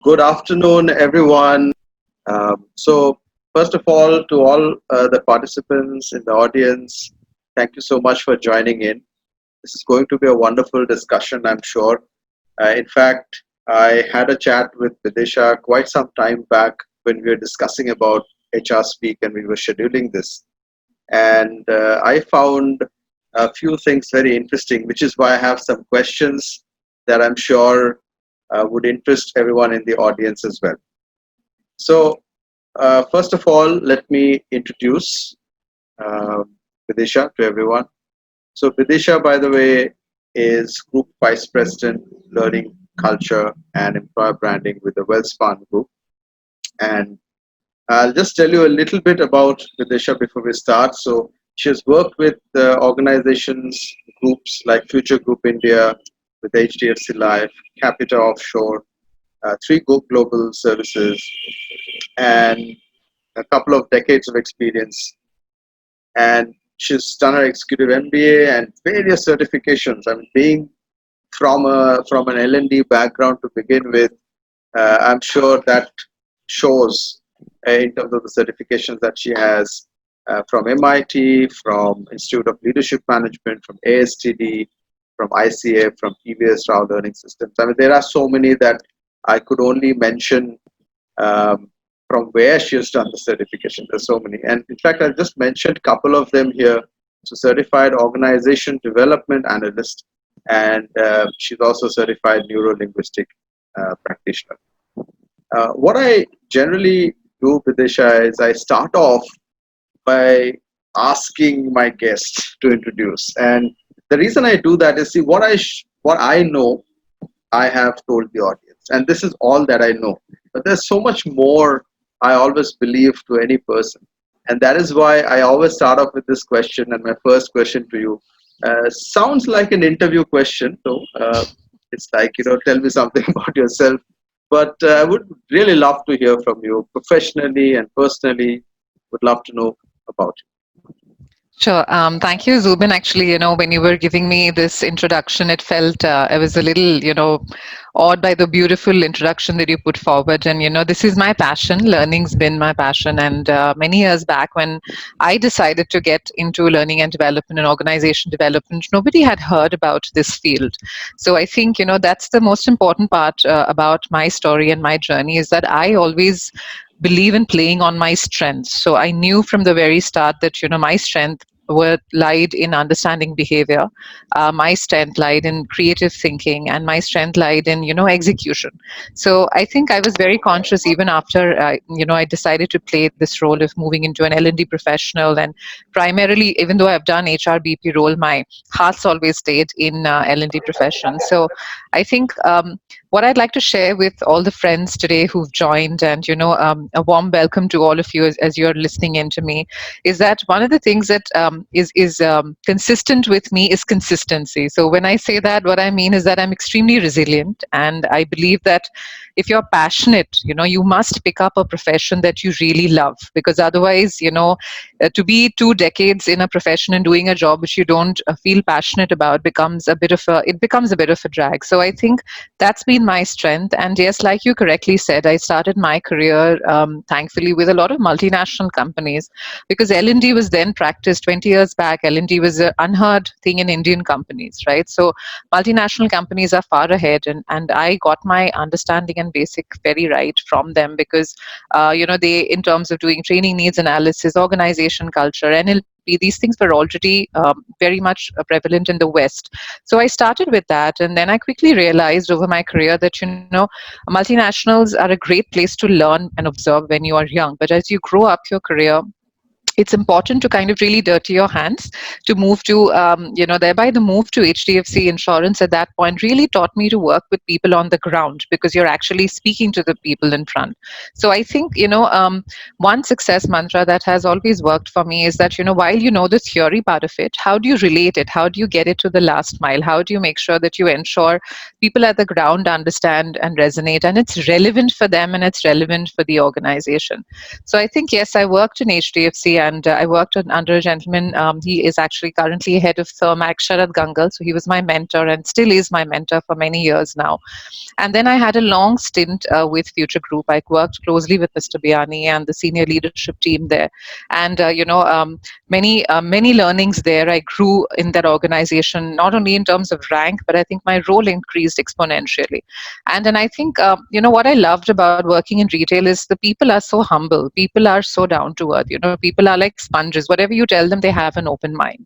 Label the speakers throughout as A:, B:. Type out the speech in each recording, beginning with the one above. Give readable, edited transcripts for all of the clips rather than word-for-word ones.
A: Good afternoon, everyone. First of all, to all the participants in the audience, thank you so much for joining in. This is going to be a wonderful discussion, I'm sure. In fact, I had a chat with Bidisha quite some time back when we were discussing about HR Speak and we were scheduling this. And I found a few things very interesting, which is why I have some questions that I'm sure would interest everyone in the audience as well. So, first of all, let me introduce uh, Bidisha to everyone. So, Bidisha, by the way, is Group Vice President, Learning, Culture, and Employer Branding with the Welspun Group. And I'll just tell you a little bit about Bidisha before we start. So, she has worked with organizations, groups like Future Group India, with HDFC Life, Capita Offshore, three global services, and a couple of decades of experience. And she's done her executive MBA and various certifications. I mean, being from an L&D background to begin with, I'm sure that shows in terms of the certifications that she has from MIT, from Institute of Leadership Management, from ASTD, from ICA, from PBS Rao Learning Systems. I mean, there are so many that I could only mention um, from where she has done the certification. There's so many. And in fact, I just mentioned a couple of them here. So certified organization development analyst, and she's also certified neuro-linguistic practitioner. What I generally do, Bidisha, is I start off by asking my guest to introduce. And the reason I do that is, see, what I know, I have told the audience, and this is all that I know. But there's so much more I always believe to any person, and that is why I always start off with this question. And my first question to you sounds like an interview question, so it's like, tell me something about yourself. But I would really love to hear from you professionally and personally. Would love to know about you.
B: Sure. Thank you, Zubin. Actually, when you were giving me this introduction, it felt I was a little, awed by the beautiful introduction that you put forward. And, this is my passion. Learning's been my passion. And many years back, when I decided to get into learning and development and organization development, nobody had heard about this field. So I think, that's the most important part about my story and my journey, is that I always believe in playing on my strengths. So I knew from the very start that, my strength lied in understanding behavior. My strength lied in creative thinking, and my strength lied in, execution. So I think I was very conscious even after, I decided to play this role of moving into an L&D professional. And primarily, even though I've done HRBP role, my heart's always stayed in L&D profession. So I think what I'd like to share with all the friends today who've joined, and a warm welcome to all of you as you're listening in to me, is that one of the things that is consistent with me is consistency. So when I say that, what I mean is that I'm extremely resilient, and I believe that if you're passionate, you must pick up a profession that you really love, because otherwise, to be 2 decades in a profession and doing a job which you don't feel passionate about becomes a bit of a drag. So I think that's been my strength. And yes, like you correctly said, I started my career, thankfully, with a lot of multinational companies, because L&D was then practiced 20 years back. L&D was an unheard thing in Indian companies, right? So multinational companies are far ahead, and I got my understanding and basic very right from them, because they, in terms of doing training needs analysis, organization culture, NLP, these things were already very much prevalent in the West. So I started with that, and then I quickly realized over my career that multinationals are a great place to learn and observe when you are young, but as you grow up your career, it's important to kind of really dirty your hands to move to, thereby the move to HDFC Insurance at that point really taught me to work with people on the ground, because you're actually speaking to the people in front. So I think, one success mantra that has always worked for me is that, while you know the theory part of it, how do you relate it? How do you get it to the last mile? How do you make sure that you ensure people at the ground understand and resonate, and it's relevant for them and it's relevant for the organization? So I think, yes, I worked in HDFC, and I worked under a gentleman. He is actually currently head of Thermax, Sharad Gangal. So he was my mentor and still is my mentor for many years now. And then I had a long stint with Future Group. I worked closely with Mr. Biani and the senior leadership team there, and many learnings there. I grew in that organization not only in terms of rank, but I think my role increased exponentially. And I think what I loved about working in retail is the people are so humble. People are so down to earth. People are like sponges. Whatever you tell them, they have an open mind.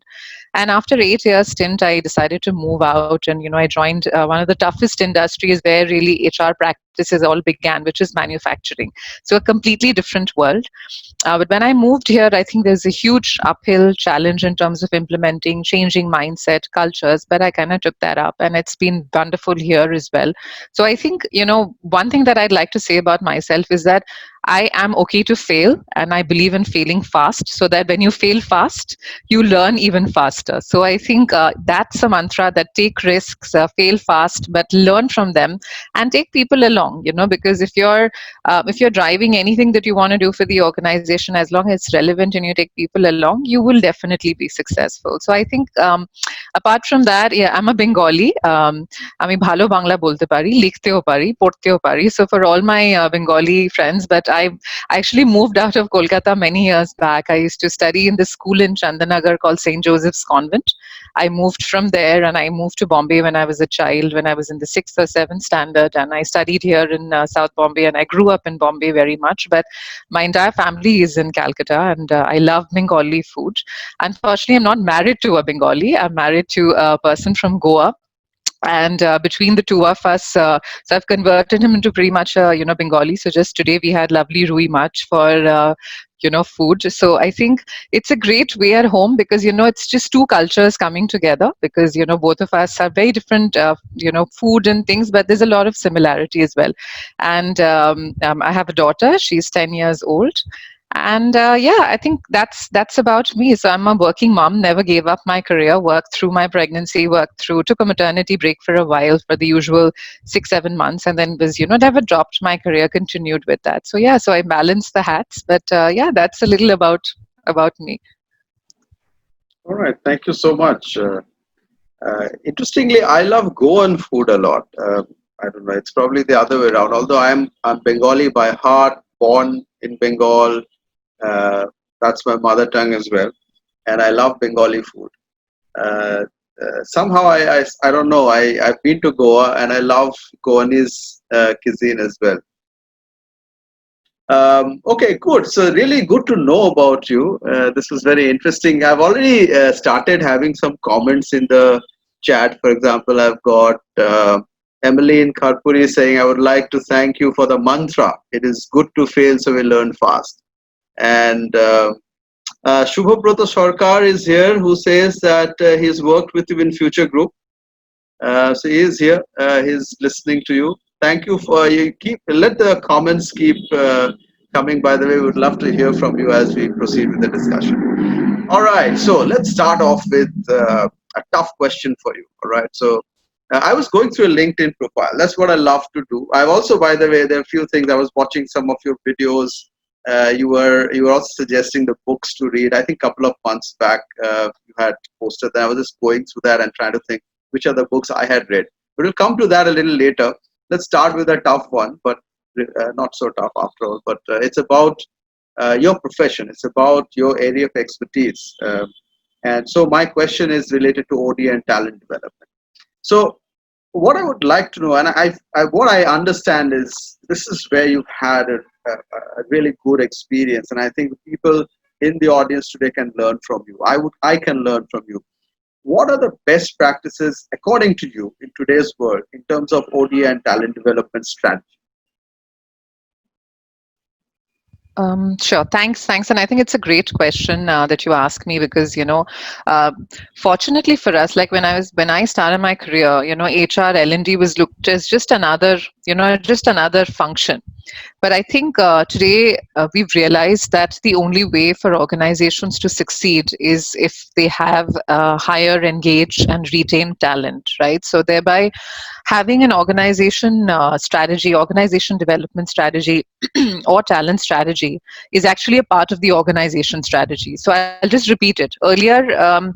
B: And after 8 years stint, I decided to move out, and I joined one of the toughest industries where really HR practices all began, which is manufacturing. So a completely different world. But when I moved here, I think there's a huge uphill challenge in terms of implementing, changing mindset, cultures. But I kind of took that up, and it's been wonderful here as well. So I think one thing that I'd like to say about myself is that I am okay to fail, and I believe in failing fast, so that when you fail fast, you learn even faster. So I think that's a mantra, that take risks, fail fast, but learn from them and take people along. Because if you're driving anything that you want to do for the organization, as long as it's relevant and you take people along, you will definitely be successful. So I think apart from that, yeah, I'm a Bengali. আমি ভালো বাংলা বলতে পারি, লিখতেও পারি, পড়তেও পারি. So for all my Bengali friends, but I actually moved out of Kolkata many years back. I used to study in the school in Chandanagar called St. Joseph's Convent. I moved from there and I moved to Bombay when I was a child, when I was in the sixth or seventh standard. And I studied here in South Bombay, and I grew up in Bombay very much. But my entire family is in Calcutta, and I love Bengali food. Unfortunately, I'm not married to a Bengali. I'm married to a person from Goa, and between the two of us, so I've converted him into pretty much Bengali. So just today we had lovely rui mach for food. So I think it's a great way at home, because it's just two cultures coming together, because both of us are very different food and things, but there's a lot of similarity as well. And I have a daughter. She's 10 years old. And yeah, I think that's about me. So I'm a working mom, never gave up my career, worked through my pregnancy, took a maternity break for a while, for the usual 6-7 months, and then was never dropped my career, continued with that. So yeah, so I balance the hats. But yeah, that's a little about me.
A: All right, thank you so much. Interestingly, I love Goan food a lot. I don't know, it's probably the other way around. Although I'm Bengali by heart, born in Bengal. Uh, that's my mother tongue as well, and I love Bengali food. Uh, Somehow I don't know. I've been to Goa and I love Goanese cuisine as well. Okay, good. So really good to know about you. This was very interesting. I've already started having some comments in the chat. For example, I've got Emily in Kharpuri saying, "I would like to thank you for the mantra. It is good to fail, so we learn fast." And Shubhabrata Sarkar is here, who says that he's worked with you in Future Group. So he is here. He's listening to you. Thank you for you. Let the comments keep coming. By the way, we would love to hear from you as we proceed with the discussion. All right. So let's start off with a tough question for you. All right. So I was going through a LinkedIn profile. That's what I love to do. I've also, by the way, there are a few things. I was watching some of your videos. You were also suggesting the books to read. I think a couple of months back you had posted that. I was just going through that and trying to think which are the books I had read. But we'll come to that a little later. Let's start with a tough one, but not so tough after all. But it's about your profession. It's about your area of expertise. And so my question is related to OD and talent development. So what I would like to know, and what I understand is this is where you've had a really good experience, and I think people in the audience today can learn from you. I can learn from you. What are the best practices, according to you, in today's world in terms of OD and talent development strategy?
B: Sure. Thanks. And I think it's a great question that you ask me, because uh, fortunately for us, like when I started my career, HR L&D was looked as just another function. But I think today we've realized that the only way for organizations to succeed is if they have hire, engage, and retain talent, right? So thereby having an organization strategy, organization development strategy, or talent strategy is actually a part of the organization strategy. So I'll just repeat it. Earlier,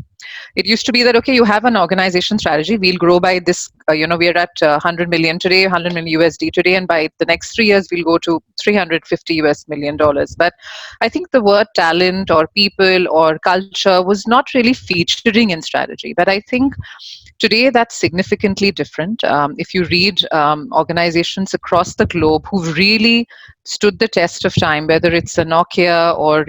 B: it used to be that, okay, you have an organization strategy. We'll grow by this, we're at 100 million today, 100 million USD today, and by the next 3 years, we'll go to 350 US million dollars. But I think the word talent or people or culture was not really featuring in strategy. But I think today, that's significantly different. If you read organizations across the globe who've really stood the test of time, whether it's a Nokia or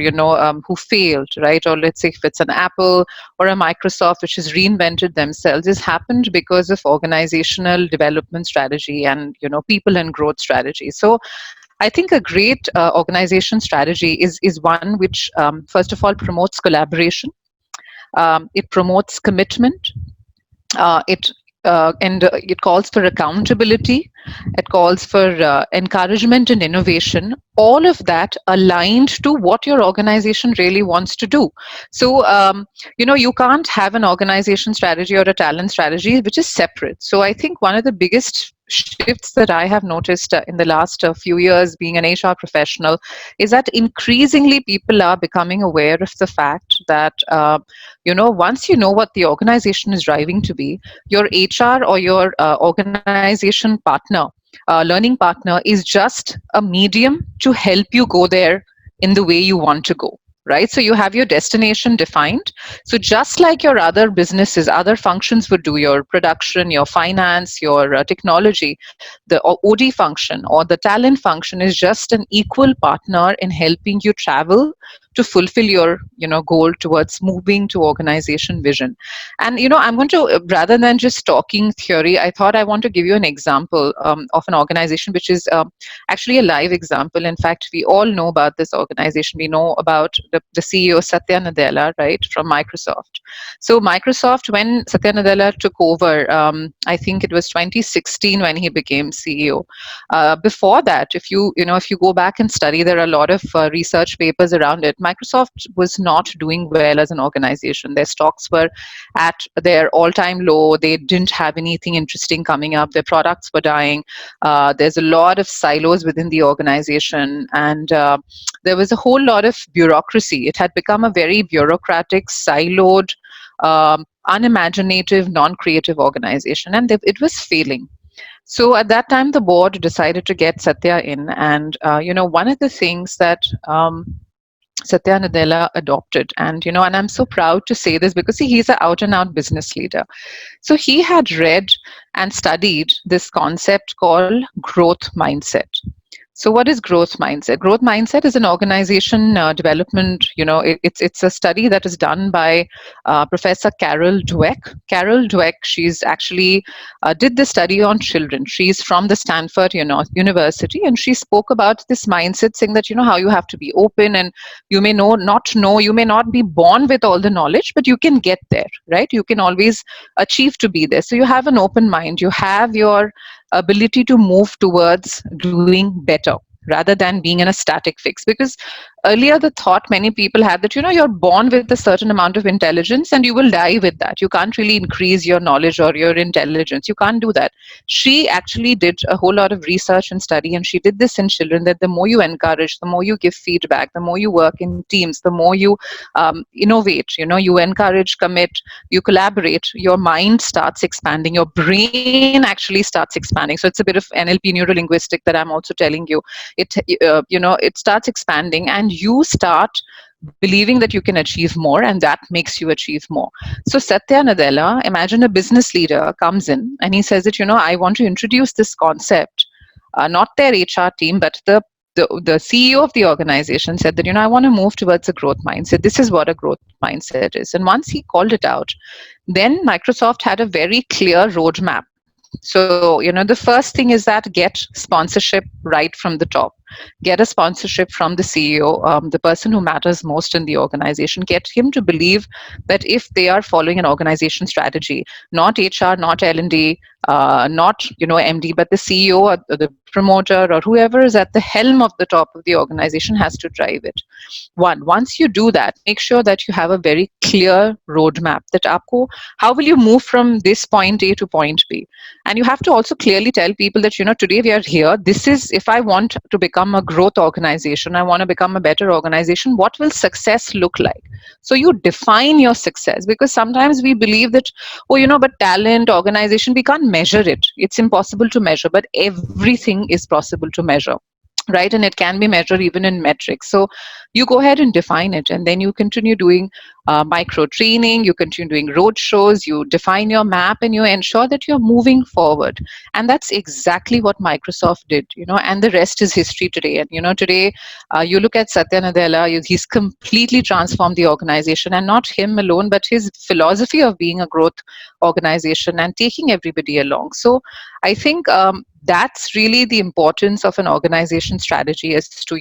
B: who failed, right? Or let's say if it's an Apple or a Microsoft which has reinvented themselves, this happened because of organizational development strategy and people and growth strategy. So I think a great organization strategy is one which first of all promotes collaboration. It promotes commitment. It calls for accountability. It calls for encouragement and innovation. All of that aligned to what your organization really wants to do. So you can't have an organization strategy or a talent strategy which is separate. So I think one of the biggest shifts that I have noticed in the last few years being an HR professional is that increasingly people are becoming aware of the fact that once you know what the organization is driving to be, your HR or your organization partner, learning partner, is just a medium to help you go there in the way you want to go. Right? So you have your destination defined. So just like your other businesses, other functions would do, your production, your finance, your technology, the OD function or the talent function is just an equal partner in helping you travel to fulfill your goal towards moving to organization vision. And I'm going to, rather than just talking theory, I thought I want to give you an example of an organization which is actually a live example. In fact, we all know about this organization. We know about the CEO Satya Nadella, right, from Microsoft. So Microsoft, when Satya Nadella took over, I think it was 2016 when he became CEO. Before that, if you go back and study, there are a lot of research papers around it. Microsoft was not doing well as an organization. Their stocks were at their all-time low. They didn't have anything interesting coming up. Their products were dying. There's a lot of silos within the organization, and there was a whole lot of bureaucracy. It had become a very bureaucratic, siloed, unimaginative, non-creative organization, and it was failing. So at that time, the board decided to get Satya in, and one of the things that Satya Nadella adopted, and I'm so proud to say this because he's an out-and-out business leader. So he had read and studied this concept called growth mindset. So what is growth mindset? Growth mindset is an organization development. It's a study that is done by Professor Carol Dweck. Carol Dweck, she's actually did this study on children. She's from the Stanford University, and she spoke about this mindset, saying that how you have to be open, and you may not know, you may not be born with all the knowledge, but you can get there, right? You can always achieve to be there. So you have an open mind. You have your ability to move towards doing better rather than being in a static fix. Because earlier the thought many people had that you're born with a certain amount of intelligence and you will die with that. You can't really increase your knowledge or your intelligence. You can't do that. She actually did a whole lot of research and study, and she did this in children, that the more you encourage, the more you give feedback, the more you work in teams, the more you innovate, you encourage, commit, you collaborate, your mind starts expanding, your brain actually starts expanding. So it's a bit of NLP, neuro linguistic, that I'm also telling you. It starts expanding, and you start believing that you can achieve more, and that makes you achieve more. So Satya Nadella, imagine a business leader comes in and he says that I want to introduce this concept, not their HR team, but the CEO of the organization said that I want to move towards a growth mindset. This is what a growth mindset is. And once he called it out, then Microsoft had a very clear roadmap. So the first thing is that get sponsorship right from the top. Get a sponsorship from the CEO, the person who matters most in the organization. Get him to believe that if they are following an organization strategy, not HR, not L&D, not MD, but the CEO or the promoter or whoever is at the helm of the top of the organization has to drive it. Once you do that, make sure that you have a very clear roadmap that aapko, how will you move from this point A to point B. And you have to also clearly tell people that today we are here, this is, if I want to become a growth organization, I want to become a better organization, what will success look like. So you define your success, because sometimes we believe that, oh, but talent, organization, we can't measure it, it's impossible to measure, but everything is possible to measure, right? And it can be measured even in metrics. So you go ahead and define it, and then you continue doing micro training, you continue doing road shows, you define your map, and you ensure that you're moving forward. And that's exactly what Microsoft did, and the rest is history today. And today, you look at Satya Nadella, he's completely transformed the organization, and not him alone, but his philosophy of being a growth organization and taking everybody along. So I think that's really the importance of an organization strategy, is to,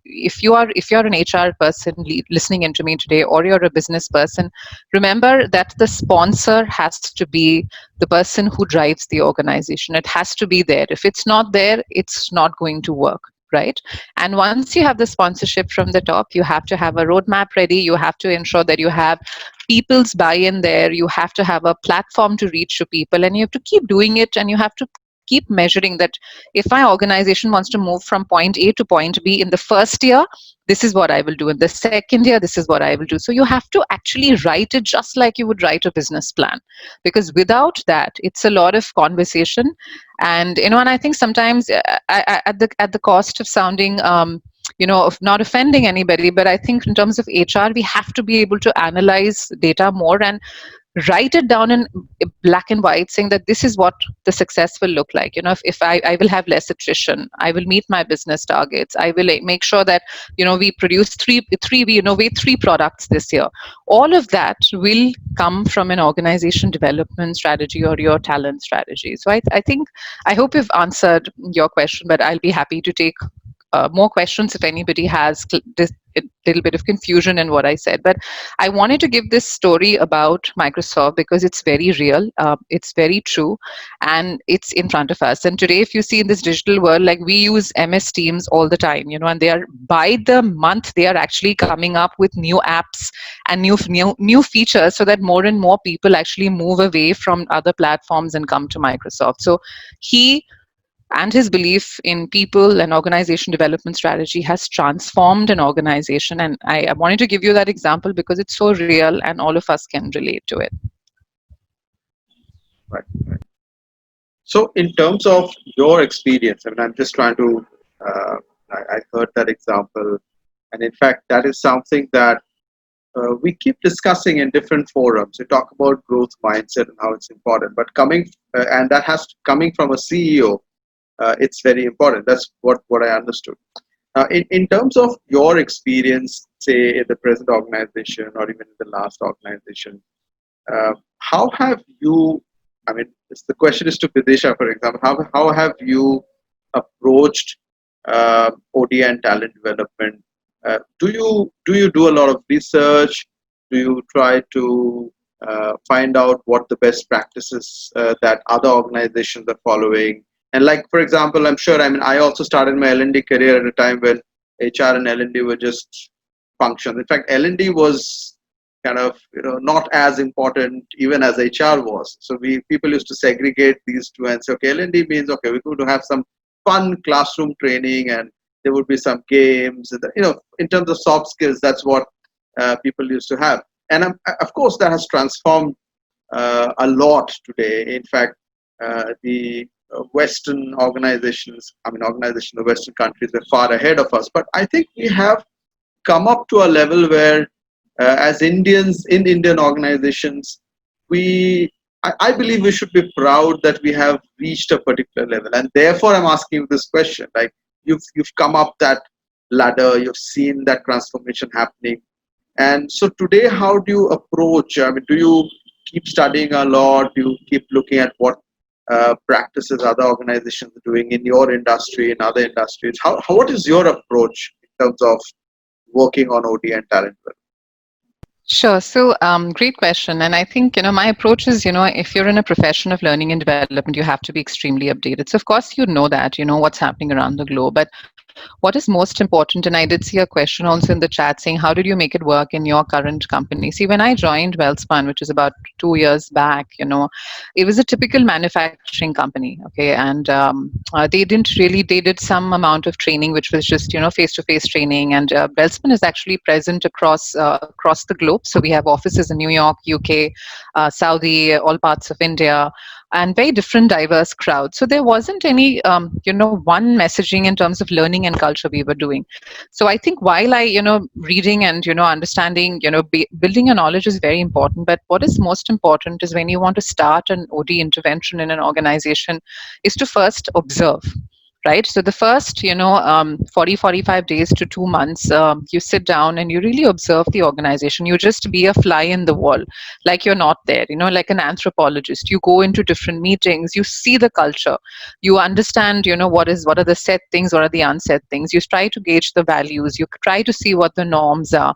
B: if you're an HR person listening into me today, or you're a business person, remember that the sponsor has to be the person who drives the organization. It has to be there. If it's not there, it's not going to work, right? And once you have the sponsorship from the top, you have to have a roadmap ready. You have to ensure that you have people's buy-in there. You have to have a platform to reach to people, and you have to keep doing it, and you have to keep measuring that if my organization wants to move from point A to point B in the first year, this is what I will do. In the second year, this is what I will do. So you have to actually write it just like you would write a business plan, because without that, it's a lot of conversation. And I think sometimes at the cost of sounding of not offending anybody, but I think in terms of HR, we have to be able to analyze data more and write it down in black and white, saying that this is what the success will look like. If I will have less attrition, I will meet my business targets, I will make sure that we produce we innovate 3 products this year. All of that will come from an organization development strategy or your talent strategy. So I think, I hope you've answered your question, but I'll be happy to take more questions if anybody has this a little bit of confusion in what I said. But I wanted to give this story about Microsoft because it's very real, it's very true, and it's in front of us. And today, if you see in this digital world, like we use MS Teams all the time, and they are, by the month, they are actually coming up with new apps and new features, so that more and more people actually move away from other platforms and come to Microsoft. So he and his belief in people and organization development strategy has transformed an organization. And I wanted to give you that example because it's so real and all of us can relate to it.
A: Right. So, in terms of your experience, I'm just trying to. I heard that example, and in fact, that is something that we keep discussing in different forums. We talk about growth mindset and how it's important, but and that has coming from a CEO. It's very important. That's what I understood. In terms of your experience, say in the present organization or even in the last organization, how have you? The question is to Bidisha, for example. How have you approached OD and talent development? Do you do a lot of research? Do you try to find out what the best practices that other organizations are following? And like, for example, I'm sure, I also started my L&D career at a time when HR and L&D were just functions. In fact, L&D was kind of, not as important even as HR was. So people used to segregate these two and say, okay, L&D means, okay, we're going to have some fun classroom training and there would be some games. In terms of soft skills, that's what people used to have. And of course, that has transformed a lot today. In fact, the Western organizations of Western countries were far ahead of us. But I think we have come up to a level where, as Indians in Indian organizations, I believe we should be proud that we have reached a particular level. And therefore, I'm asking you this question: like you've come up that ladder, you've seen that transformation happening. And so today, how do you approach? Do you keep studying a lot? Do you keep looking at what practices other organizations are doing in your industry, in other industries? What is your approach in terms of working on OD and talent development?
B: Sure. So, great question. And I think, my approach is, if you're in a profession of learning and development, you have to be extremely updated. So, of course, you know that, what's happening around the globe. But what is most important, and I did see a question also in the chat saying, how did you make it work in your current company? See, when I joined Welspun, which is about 2 years back, it was a typical manufacturing company. Okay. And they did some amount of training, which was just, face to face training. And Welspun is actually present across the globe. So we have offices in New York, UK, Saudi, all parts of India, and very different diverse crowds. So there wasn't any one messaging in terms of learning and culture we were doing. So I think while I reading and understanding, building your knowledge is very important, but what is most important is when you want to start an OD intervention in an organization is to first observe, right? So the first 40 45 days to 2 months, you sit down and you really observe the organization. You just be a fly in the wall, like you're not there, like an anthropologist. You go into different meetings, you see the culture, you understand what are the set things, what are the unsaid things. You try to gauge the values, you try to see what the norms are.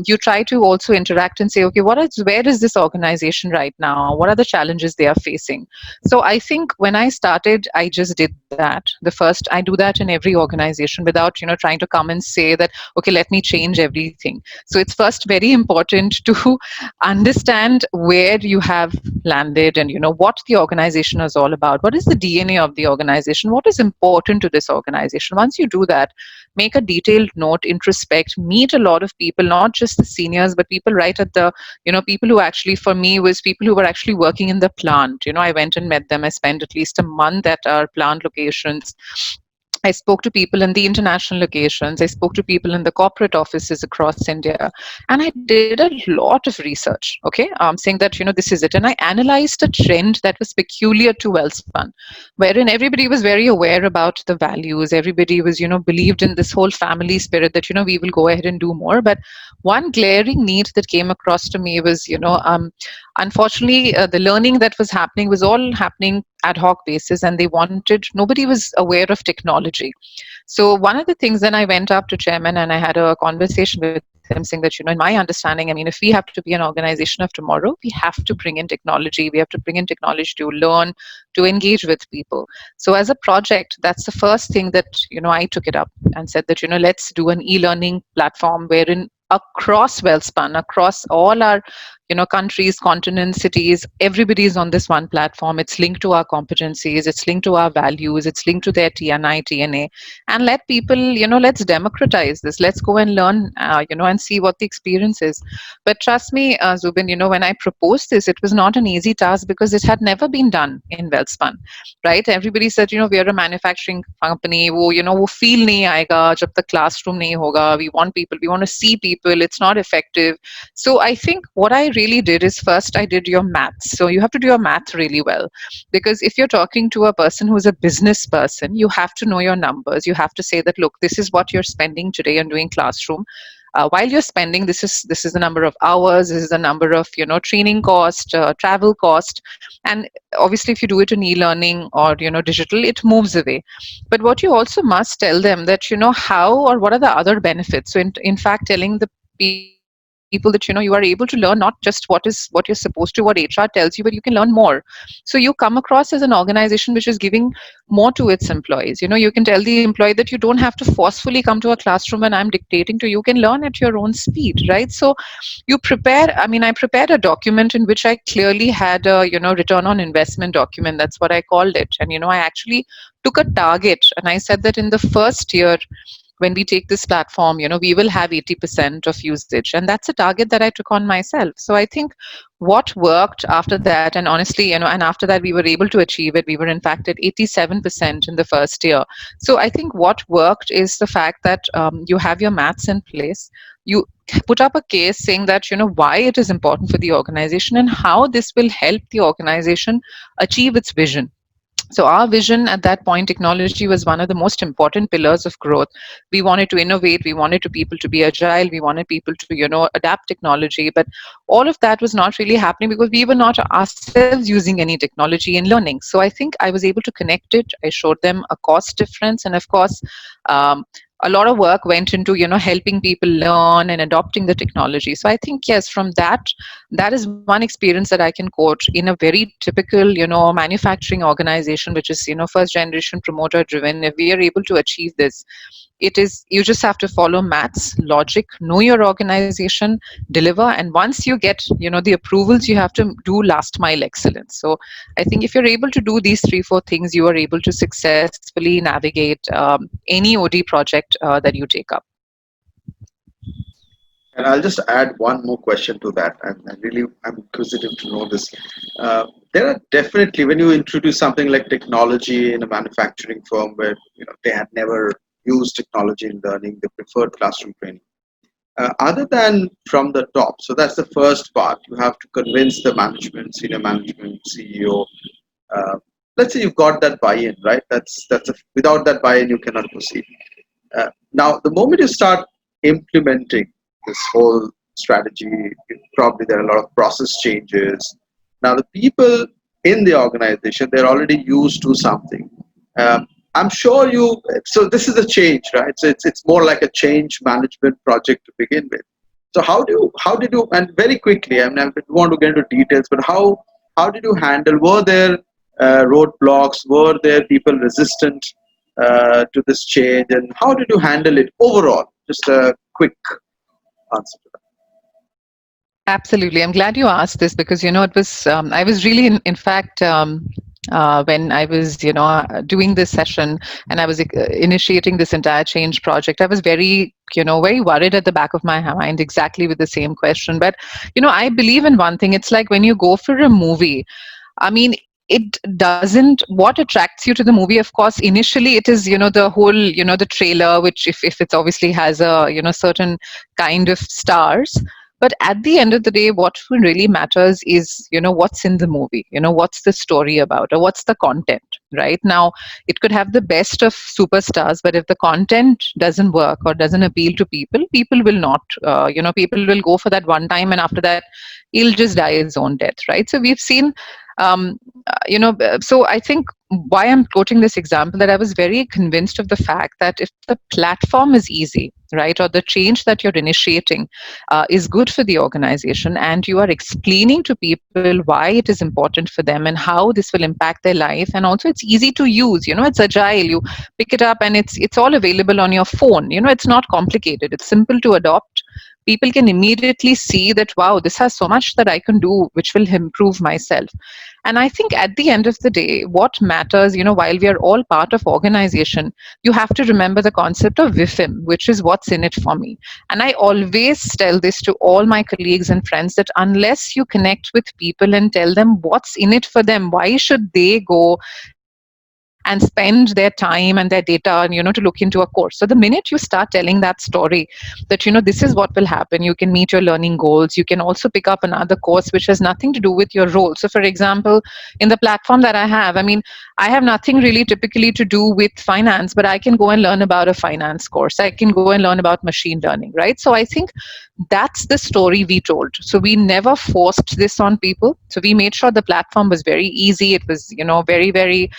B: You try to also interact and say, okay, where is this organization right now, what are the challenges they are facing. So I think when I started, I just did that. The first, I do that in every organization without, trying to come and say that, okay, let me change everything. So it's first very important to understand where you have landed and, what the organization is all about. What is the DNA of the organization? What is important to this organization? Once you do that, make a detailed note, introspect, meet a lot of people, not just the seniors, but people right at the, people who actually, for me, was people who were actually working in the plant. I went and met them. I spent at least a month at our plant locations. I spoke to people in the international locations. I spoke to people in the corporate offices across India. And I did a lot of research, okay, saying that, this is it. And I analyzed a trend that was peculiar to Welspun, wherein everybody was very aware about the values. Everybody was, believed in this whole family spirit that, we will go ahead and do more. But one glaring need that came across to me was, unfortunately, the learning that was happening was all happening ad hoc basis, and nobody was aware of technology. So one of the things, then I went up to chairman and I had a conversation with him saying that, in my understanding, I mean, if we have to be an organization of tomorrow, we have to bring in technology. We have to bring in technology to learn, to engage with people. So as a project, that's the first thing that, I took it up and said that, let's do an e-learning platform wherein across Welspun, across all our countries, continents, cities, everybody is on this one platform. It's linked to our competencies, it's linked to our values, it's linked to their TNI, TNA. And let people, let's democratize this. Let's go and learn, and see what the experience is. But trust me, Zubin, when I proposed this, it was not an easy task because it had never been done in Welspun, right? Everybody said, we are a manufacturing company, wo feel nahi aayega jab tak classroom nahi hoga. We want people, we want to see people, it's not effective. So I think what I really did is first I did your maths. So you have to do your math really well, because if you're talking to a person who's a business person, you have to know your numbers. You have to say that, look, this is what you're spending today on doing classroom. While you're spending, this is the number of hours, this is the number of training cost, travel cost, and obviously if you do it in e-learning or digital, it moves away. But what you also must tell them that how or what are the other benefits. So in fact, telling the people that you are able to learn not just what you're supposed to, what HR tells you, but you can learn more. So you come across as an organization which is giving more to its employees. You can tell the employee that you don't have to forcefully come to a classroom and I'm dictating to you. You can learn at your own speed, right? So I prepared a document in which I clearly had a return on investment document. That's what I called it. And I actually took a target and I said that in the first year, when we take this platform, we will have 80% of usage. And that's a target that I took on myself. So I think what worked after that, and honestly, and after that we were able to achieve it. We were in fact at 87% in the first year. So I think what worked is the fact that you have your maths in place. You put up a case saying that, why it is important for the organization and how this will help the organization achieve its vision. So our vision at that point, technology was one of the most important pillars of growth. We wanted to innovate. We wanted to people to be agile. We wanted people to, adapt technology. But all of that was not really happening because we were not ourselves using any technology in learning. So I think I was able to connect it. I showed them a cost difference and, of course, um, a lot of work went into helping people learn and adopting the technology. So I think, yes, from that is one experience that I can quote in a very typical manufacturing organization, which is first generation promoter driven. If we are able to achieve this, it is, you just have to follow maths, logic, know your organization, deliver, and once you get the approvals, you have to do last mile excellence. So I think if you're able to do these 3 4 things, you are able to successfully navigate any OD project that you take up.
A: And I'll just add one more question to that. I'm inquisitive to know this. There are definitely, when you introduce something like technology in a manufacturing firm where they had never used technology in learning, they preferred classroom training. Other than from the top, so that's the first part. You have to convince the management, senior management, CEO. Uh, let's say you've got that buy-in, right? Without that buy-in, you cannot proceed. Now, the moment you start implementing this whole strategy, probably there are a lot of process changes. Now, the people in the organization, they're already used to something. I'm sure so this is a change, right? So it's more like a change management project to begin with. So how did you, and very quickly, I mean, I don't want to get into details, but how did you handle, were there roadblocks, were there people resistant to this change, and how did you handle it overall? Just a quick answer to
B: Absolutely. I'm glad you asked this because, it was, I was really, in fact, when I was, doing this session and I was initiating this entire change project, I was very, very worried at the back of my mind, exactly with the same question. But, I believe in one thing. It's like when you go for a movie, I mean, it doesn't, what attracts you to the movie, of course, initially it is, the whole, the trailer, which if it's obviously has a, certain kind of stars. But at the end of the day, what really matters is, what's in the movie, what's the story about, or what's the content, right? Now, it could have the best of superstars, but if the content doesn't work or doesn't appeal to people, people will not, people will go for that one time, and after that, he'll just die his own death, right? So we've seen so I think why I'm quoting this example, that I was very convinced of the fact that if the platform is easy, right, or the change that you're initiating is good for the organization, and you are explaining to people why it is important for them and how this will impact their life, and also it's easy to use, it's agile, you pick it up and it's all available on your phone, it's not complicated, it's simple to adopt. People can immediately see that, wow, this has so much that I can do which will improve myself. And I think at the end of the day, what matters, while we are all part of organization, you have to remember the concept of WIFM, which is what's in it for me. And I always tell this to all my colleagues and friends, that unless you connect with people and tell them what's in it for them, why should they go and spend their time and their data, to look into a course? So the minute you start telling that story, that, this is what will happen, you can meet your learning goals, you can also pick up another course which has nothing to do with your role. So for example, in the platform that I have, I mean, I have nothing really typically to do with finance, but I can go and learn about a finance course, I can go and learn about machine learning, right? So I think that's the story we told. So we never forced this on people. So we made sure the platform was very easy. It was, very, very,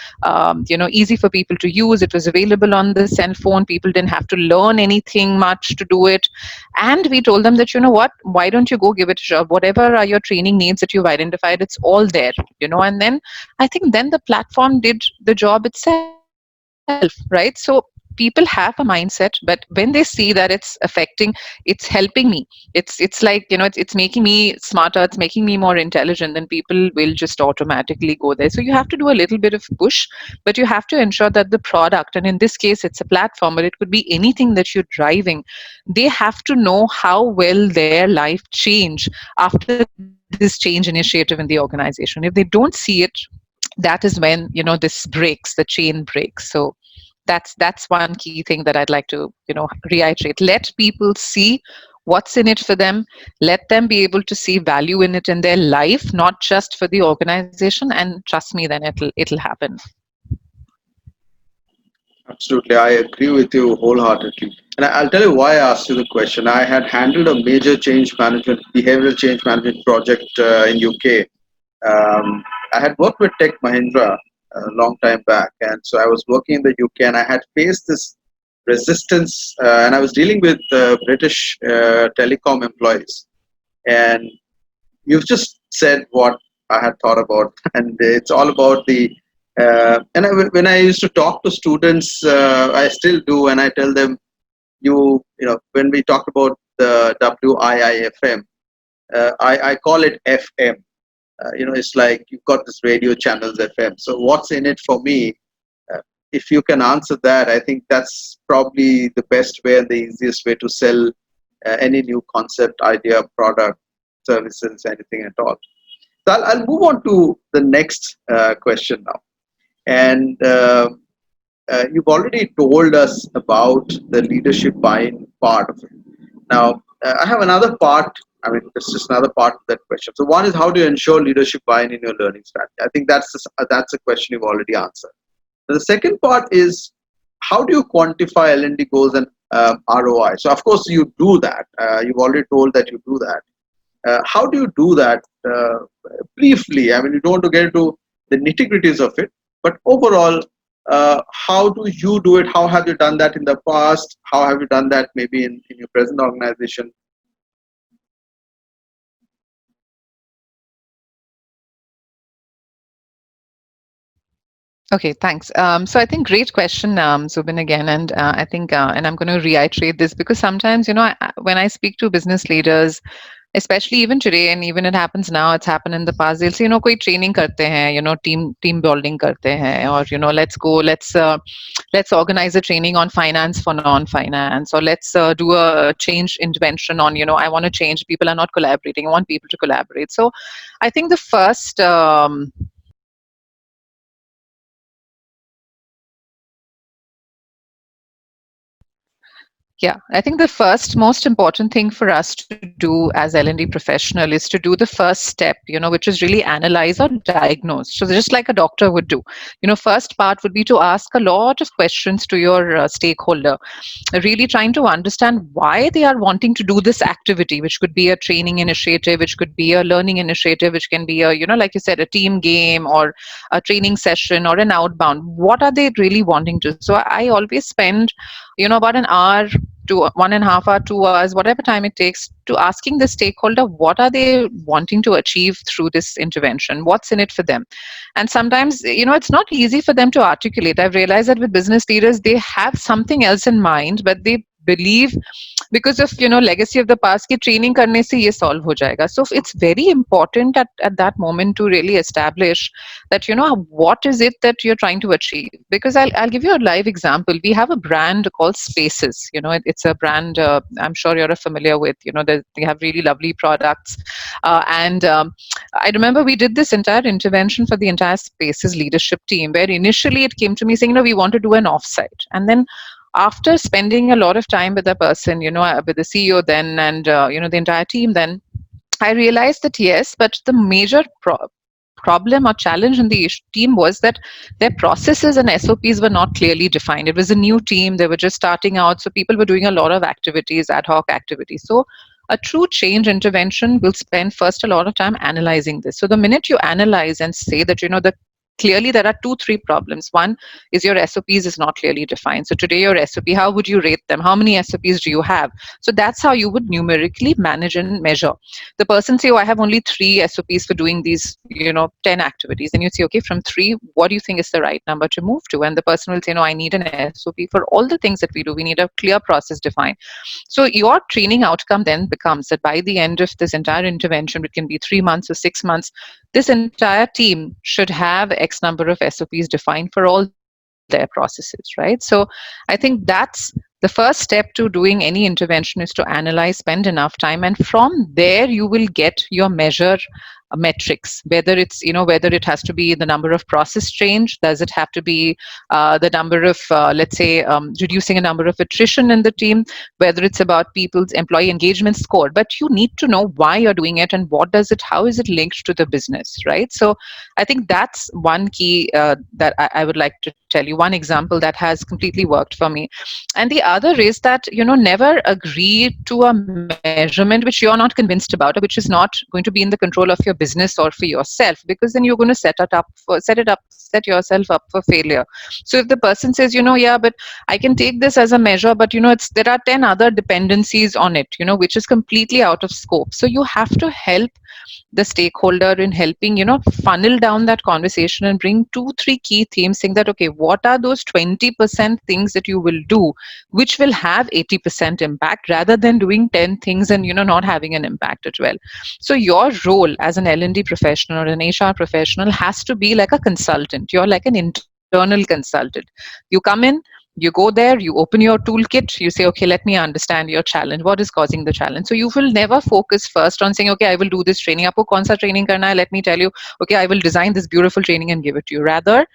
B: easy for people to use. It was available on the cell phone. People didn't have to learn anything much to do it. And we told them that, what, why don't you go give it a shot? Whatever are your training needs that you've identified, it's all there, and then I think then the platform did the job itself, right? So people have a mindset, but when they see that it's affecting, it's helping me, it's like, it's making me smarter, it's making me more intelligent, then people will just automatically go there. So you have to do a little bit of push, but you have to ensure that the product, and in this case it's a platform, but it could be anything that you're driving, they have to know how well their life change after this change initiative in the organization. If they don't see it, that is when, this breaks, the chain breaks. So that's one key thing that I'd like to, reiterate. Let people see what's in it for them. Let them be able to see value in it in their life, not just for the organization, and trust me, then it'll happen.
A: Absolutely, I agree with you wholeheartedly. And I'll tell you why I asked you the question. I had handled a major change management, behavioral change management project in UK. I had worked with Tech Mahindra a long time back, and so I was working in the UK, and I had faced this resistance, and I was dealing with British telecom employees, and you've just said what I had thought about, and it's all about the. When I used to talk to students, I still do, and I tell them, when we talk about the WIIFM, I call it FM. It's like you've got this radio channels FM. So what's in it for me? Uh, if you can answer that, I think that's probably the best way and the easiest way to sell any new concept, idea, product, services, anything at all. So I'll move on to the next question now. And you've already told us about the leadership buy-in part of it. Now, I have another part. I mean, it's just another part of that question. So, one is how do you ensure leadership buy-in in your learning strategy? I think that's a question you've already answered. The second part is how do you quantify L&D goals and ROI? So, of course, you do that. You've already told that you do that. How do you do that briefly? I mean, you don't want to get into the nitty-gritties of it, but overall, how do you do it? How have you done that in the past? How have you done that maybe in your present organization?
B: Okay, thanks. So I think great question, Zubin, again, and I think, and I'm going to reiterate this because sometimes, when I speak to business leaders, especially even today, and even it happens now, it's happened in the past. They'll say, कोई training करते हैं, team building करते हैं, or let's organize a training on finance for non-finance, or let's do a change intervention on, I want to change. People are not collaborating. I want people to collaborate. So, I think the first. Yeah, I think the first most important thing for us to do as L&D professional is to do the first step, which is really analyze or diagnose. So just like a doctor would do, first part would be to ask a lot of questions to your stakeholder, really trying to understand why they are wanting to do this activity, which could be a training initiative, which could be a learning initiative, which can be a, like you said, a team game or a training session or an outbound. What are they really wanting to? So I always spend, about an hour to 1.5 hours, 2 hours, whatever time it takes, to asking the stakeholder what are they wanting to achieve through this intervention, what's in it for them. And sometimes, it's not easy for them to articulate. I've realized that with business leaders, they have something else in mind, but they believe because of legacy of the past ki training karne se ye solve ho jayega. So it's very important at that moment to really establish that what is it that you're trying to achieve. Because I'll give you a live example. We have a brand called Spaces. It's a brand I'm sure you're familiar with. They have really lovely products, and I remember we did this entire intervention for the entire Spaces leadership team, where initially it came to me saying, we want to do an offsite. And then after spending a lot of time with the person, with the CEO then, and, the entire team then, I realized that yes, but the major problem or challenge in the team was that their processes and SOPs were not clearly defined. It was a new team, they were just starting out, so people were doing a lot of activities, ad hoc activities. So a true change intervention will spend first a lot of time analyzing this. So the minute you analyze and say that, that clearly there are 2-3 problems. One is your SOPs is not clearly defined. So today your SOP, how would you rate them? How many SOPs do you have? So that's how you would numerically manage and measure. The person say, I have only 3 SOPs for doing these, 10 activities. And you say, okay, from 3, what do you think is the right number to move to? And the person will say, no, I need an SOP for all the things that we do. We need a clear process defined. So your training outcome then becomes that by the end of this entire intervention, it can be 3 months or 6 months, this entire team should have X number of SOPs defined for all their processes, right? So I think that's the first step to doing any intervention, is to analyze, spend enough time, and from there you will get your measure metrics, whether it's whether it has to be the number of process change, does it have to be the number of let's say reducing a number of attrition in the team, whether it's about people's employee engagement score. But you need to know why you're doing it and what does it, how is it linked to the business, right? So I think that's one key that I would like to tell you, one example that has completely worked for me. And the other is that never agree to a measurement which you're not convinced about, or which is not going to be in the control of your business or for yourself, because then you're going to set yourself up for failure. So if the person says, yeah, but I can take this as a measure, but there are 10 other dependencies on it, which is completely out of scope. So you have to help the stakeholder in helping funnel down that conversation and bring 2 3 key themes, saying that, okay, what are those 20% things that you will do which will have 80% impact, rather than doing 10 things and not having an impact as well. So your role as an L&D professional or an HR professional has to be like a consultant. You're like an internal consultant. You come in, you go there, you open your toolkit, you say, okay, let me understand your challenge, what is causing the challenge. So you will never focus first on saying, okay, I will do this training, aapko kaun sa training karna hai, let me tell you, okay, I will design this beautiful training and give it to you. Rather,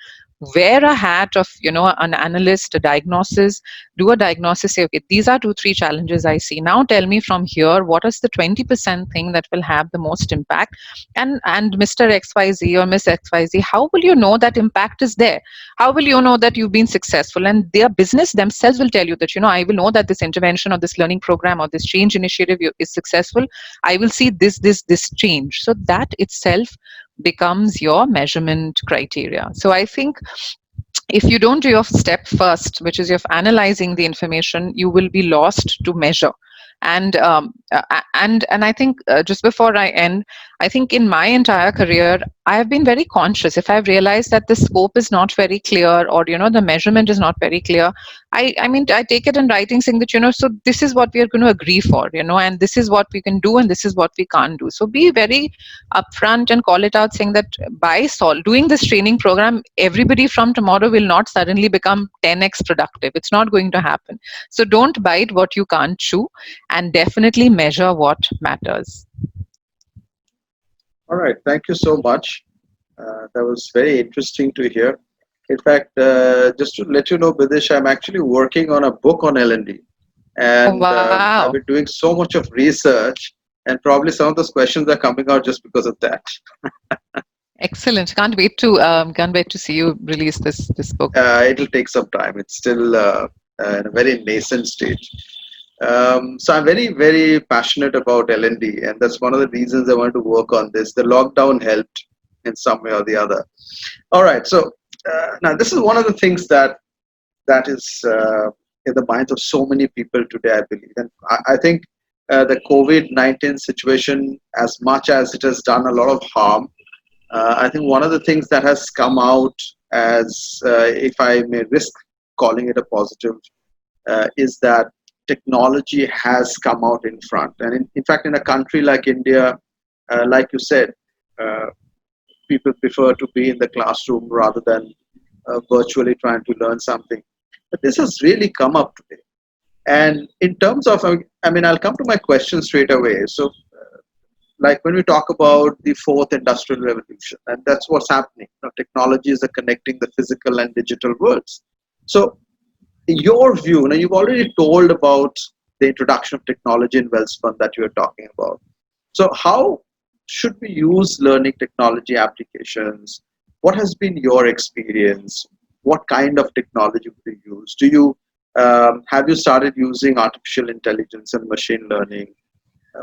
B: wear a hat of an analyst, a diagnosis, do a diagnosis, say, okay, these are 2 3 challenges I see, now tell me from here what is the 20% thing that will have the most impact. And Mr. XYZ or Miss XYZ, how will you know that impact is there? How will you know that you've been successful? And their business themselves will tell you that, I will know that this intervention or this learning program or this change initiative is successful. I will see this change. So that itself becomes your measurement criteria. So I think if you don't do your step first, which is of analyzing the information, you will be lost to measure. And I think, just before I end, I think in my entire career, I have been very conscious. If I've realized that the scope is not very clear, or the measurement is not very clear, I take it in writing, saying that, so this is what we are going to agree for, and this is what we can do and this is what we can't do. So be very upfront and call it out, saying that by doing this training program, everybody from tomorrow will not suddenly become 10x productive. It's not going to happen. So don't bite what you can't chew, and definitely measure what matters.
A: All right. Thank you so much. That was very interesting to hear. In fact, just to let you know, Bidisha, I'm actually working on a book on L&D.
B: Oh,
A: And
B: wow.
A: I've been doing so much of research, and probably some of those questions are coming out just because of that.
B: Excellent. Can't wait to see you release this book.
A: It'll take some time. It's still in a very nascent stage. So I'm very, very passionate about L&D, and that's one of the reasons I wanted to work on this. The lockdown helped in some way or the other. All right. So now this is one of the things that is in the minds of so many people today, I believe. And I think the COVID-19 situation, as much as it has done a lot of harm, I think one of the things that has come out as, if I may risk calling it a positive, is that technology has come out in front. And in fact, in a country like India, like you said, people prefer to be in the classroom rather than virtually trying to learn something. But this has really come up today. And in terms of, I'll come to my question straight away. So, like when we talk about the fourth industrial revolution, and that's what's happening. Technologies are connecting the physical and digital worlds. So, in your view, now you've already told about the introduction of technology in Welspun that you're talking about. So, how should we use learning technology applications? What has been your experience? What kind of technology do you use? Do you have you started using artificial intelligence and machine learning?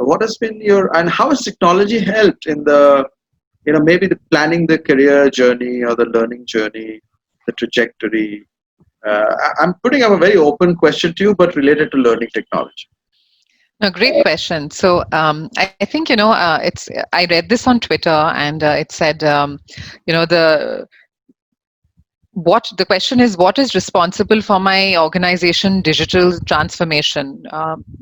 A: What has been and how has technology helped in the, maybe the planning the career journey or the learning journey, the trajectory? I'm putting up a very open question to you, but related to learning technology.
B: No, great question. So I think it's. I read this on Twitter, and it said, the question is, what is responsible for my organization digital transformation?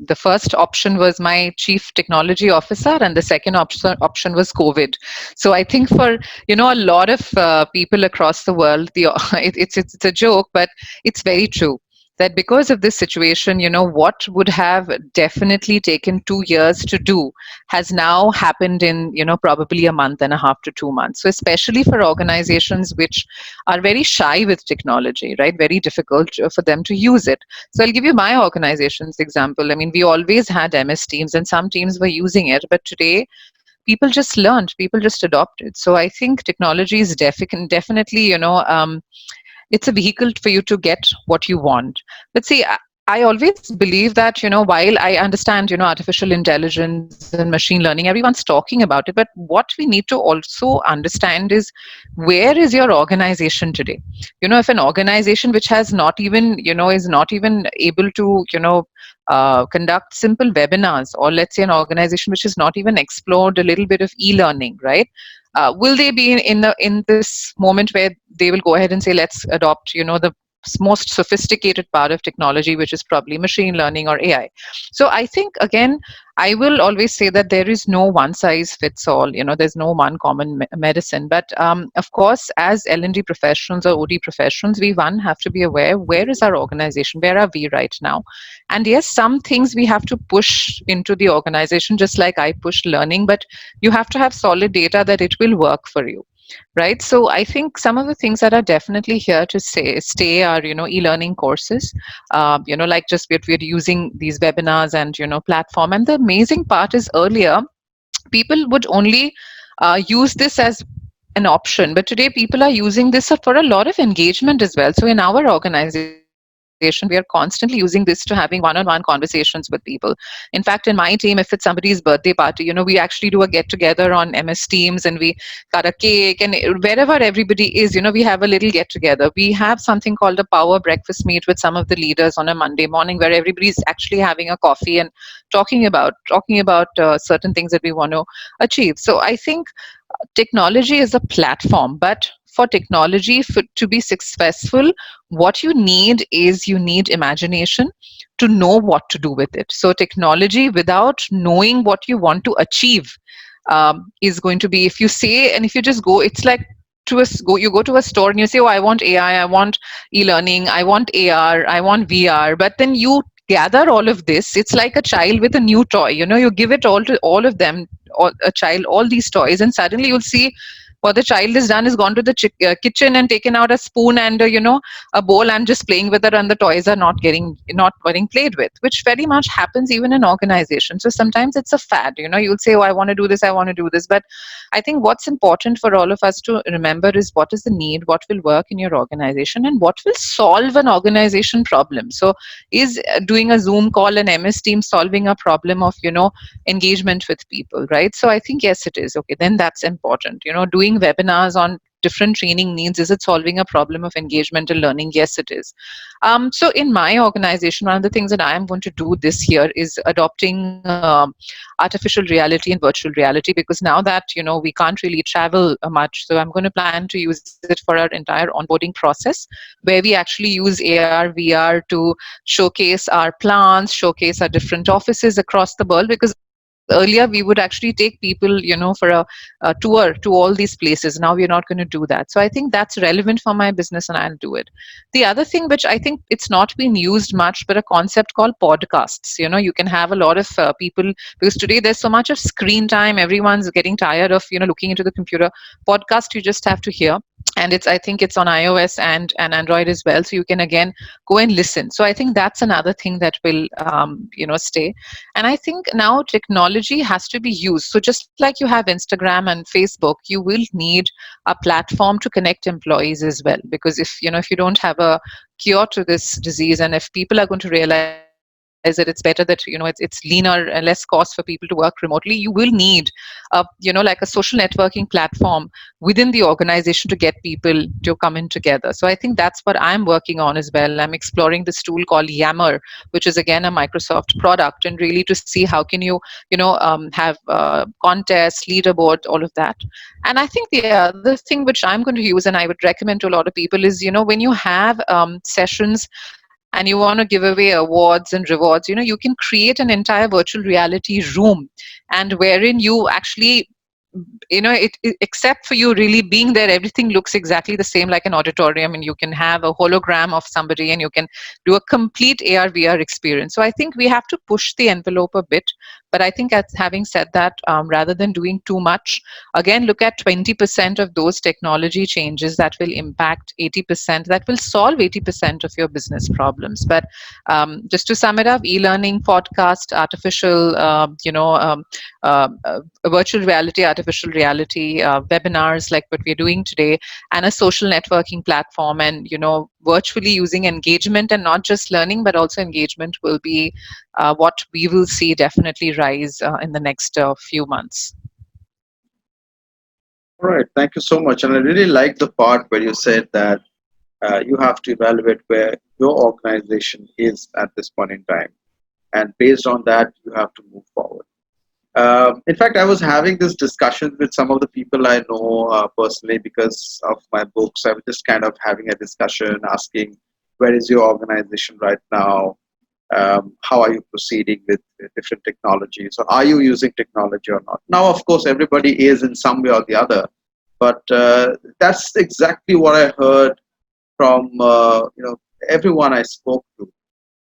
B: The first option was my chief technology officer, and the second option was COVID. So I think for a lot of people across the world, it's a joke, but it's very true that because of this situation, what would have definitely taken 2 years to do has now happened in, probably a month and a half to 2 months. So especially for organizations which are very shy with technology, right? Very difficult for them to use it. So I'll give you my organization's example. We always had MS Teams, and some teams were using it, but today people just learned, people just adopted. So I think technology is definitely, it's a vehicle for you to get what you want. But see, I always believe that, while I understand, artificial intelligence and machine learning, everyone's talking about it. But what we need to also understand is, where is your organization today? If an organization which has not even, is not even able to, conduct simple webinars, or let's say an organization which has not even explored a little bit of e-learning, right? Will they be in this moment where they will go ahead and say, let's adopt, the most sophisticated part of technology, which is probably machine learning or AI. So I think, again, I will always say that there is no one size fits all. There's no one common medicine. But of course, as L&D professionals or OD professionals, we one have to be aware, where is our organization? Where are we right now? And yes, some things we have to push into the organization, just like I push learning, but you have to have solid data that it will work for you, right? So I think some of the things that are definitely here to stay are, e-learning courses, like just we're using these webinars and, platform. And the amazing part is, earlier people would only use this as an option, but today people are using this for a lot of engagement as well. So in our organization, we are constantly using this to having one-on-one conversations with people. In fact, in my team, if it's somebody's birthday party, we actually do a get together on MS Teams, and we cut a cake, and wherever everybody is, we have a little get together. We have something called a power breakfast meet with some of the leaders on a Monday morning, where everybody's actually having a coffee and talking about certain things that we want to achieve. So I think technology is a platform, but for technology to be successful, what you need is, you need imagination to know what to do with it. So technology without knowing what you want to achieve is going to be, if you say, and if you just go, it's like, you go to a store and you say, oh, I want AI, I want e-learning, I want AR, I want VR, but then you gather all of this. It's like a child with a new toy. You give it all to all of them, or a child, all these toys, and suddenly you'll see what the child has done is gone to the kitchen and taken out a spoon and, a bowl, and just playing with it, and the toys are not getting played with, which very much happens even in organizations. So sometimes it's a fad. You'll say, oh, I want to do this, I want to do this. But I think what's important for all of us to remember is, what is the need, what will work in your organization, and what will solve an organization problem. So is doing a Zoom call and MS Teams solving a problem of, engagement with people, right? So I think, yes, it is. Okay, then that's important. Doing webinars on different training needs, is it solving a problem of engagement and learning? Yes, it is. So in my organization, one of the things that I am going to do this year is adopting artificial reality and virtual reality, because now that, we can't really travel much, so I'm going to plan to use it for our entire onboarding process, where we actually use AR VR to showcase our plants, showcase our different offices across the world. Because earlier we would actually take people, for a tour to all these places. Now we're not going to do that. So I think that's relevant for my business, and I'll do it. The other thing, which I think it's not been used much, but a concept called podcasts. You can have a lot of people, because today there's so much of screen time. Everyone's getting tired of, looking into the computer. Podcast, you just have to hear, and I think it's on iOS and Android as well, so you can again go and listen. So I think that's another thing that will stay. And I think now technology has to be used. So just like you have Instagram and Facebook, you will need a platform to connect employees as well. Because if you don't have a cure to this disease, and if people are going to realize that it's better that, it's leaner and less cost for people to work remotely, you will need like a social networking platform within the organization to get people to come in together. So I think that's what I'm working on as well. I'm exploring this tool called Yammer, which is again a Microsoft product, and really to see how can you have contests, leaderboard, all of that. And I think the other thing which I'm going to use, and I would recommend to a lot of people, is when you have sessions and you want to give away awards and rewards, you can create an entire virtual reality room, and wherein you actually, except for you really being there, everything looks exactly the same like an auditorium, and you can have a hologram of somebody, and you can do a complete AR VR experience. So I think we have to push the envelope a bit. But I think, as having said that, rather than doing too much, again, look at 20% of those technology changes that will impact 80%, that will solve 80% of your business problems. But just to sum it up, e-learning, podcast, artificial virtual reality, artificial artificial reality, webinars like what we're doing today, and a social networking platform. And virtually using engagement, and not just learning but also engagement, will be what we will see definitely rise in the next few months.
A: All right, thank you so much. And I really like the part where you said that you have to evaluate where your organization is at this point in time, and based on that, you have to move forward. In fact, I was having this discussion with some of the people I know personally because of my books. I was just kind of having a discussion, asking, where is your organization right now? How are you proceeding with different technologies? Or are you using technology or not? Now, of course, everybody is in some way or the other, but that's exactly what I heard from everyone I spoke to,